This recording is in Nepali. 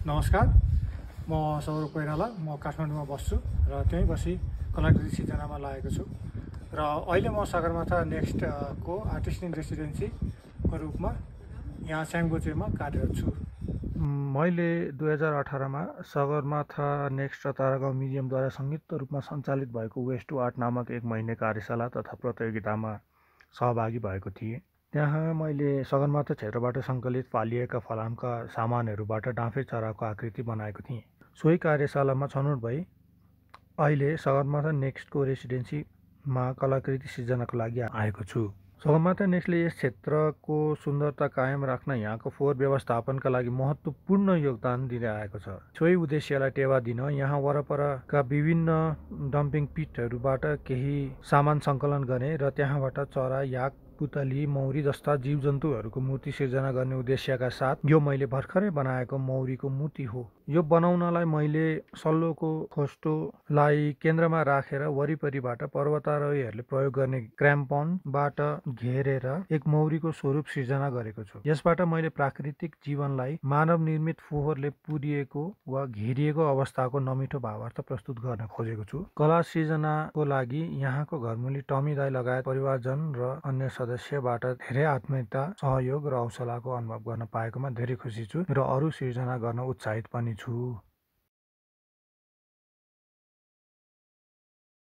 नमस्कार, म सौरभ कोइराला। म काठमाडौँमा बस्छु र त्यहीँ बसी कलाकृति सिर्जनामा लागेको छु र अहिले म सगरमाथा नेक्स्टको आर्टिस्ट इन रेसिडेन्सीको रूपमा यहाँ स्याङ्बोचेमा कार्यरत छु। मैले 2018 मा सगरमाथा नेक्स्ट र तारागाउँ म्युजियमद्वारा संयुक्त रूपमा सञ्चालित भएको वेस्ट टु आर्ट नामक 1 महिने कार्यशाला तथा प्रतियोगितामा सहभागी भएको थिएँ। त्यहाँ मैले सगरमाथा क्षेत्रबाट सङ्कलित फालिएका फलामका सामानहरूबाट डाँफे चराको आकृति बनाएको थिएँ। सोही कार्यशालामा छनौट भई अहिले सगरमाथा नेक्स्टको रेसिडेन्सीमा कलाकृति सिर्जनाको लागि आएको छु। सगरमाथा नेक्स्टले यस क्षेत्रको सुन्दरता कायम राख्न यहाँको फोहोर व्यवस्थापनका लागि महत्त्वपूर्ण योगदान दिँदै आएको छ। सोही उद्देश्यलाई टेवा दिन यहाँ वरपरका विभिन्न डम्पिङ पिटहरूबाट केही सामान सङ्कलन गर्ने र त्यहाँबाट चरा, याक, पुतली, मौरी जस्ता जीवजन्तुहरूको मूर्ति सिर्जना गर्ने उद्देश्यका साथ यो मैले भर्खरै बनाएको मौरीको मूर्ति हो। यो बनाउनलाई मैले सल्लोको खोस्टोलाई केन्द्रमा राखेर वरिपरिबाट पर्वतारोहीहरूले प्रयोग गर्ने क्र्याम्पनबाट घेरेर एक मौरीको स्वरूप सिर्जना गरेको छु। यसबाट मैले प्राकृतिक जीवनलाई मानव निर्मित फोहोरले पुरिएको वा घेरिएको अवस्थाको नमिठो भावार्थ प्रस्तुत गर्न खोजेको छु। कला सिर्जनाको लागि यहाँको घरमुली टमी दाई लगायत परिवारजन र अन्य सदस्यबाट धेरै आत्मीयता, सहयोग र हौसलाको अनुभव गर्न पाएकोमा धेरै खुसी छु र अरू सिर्जना गर्न उत्साहित पनि छु।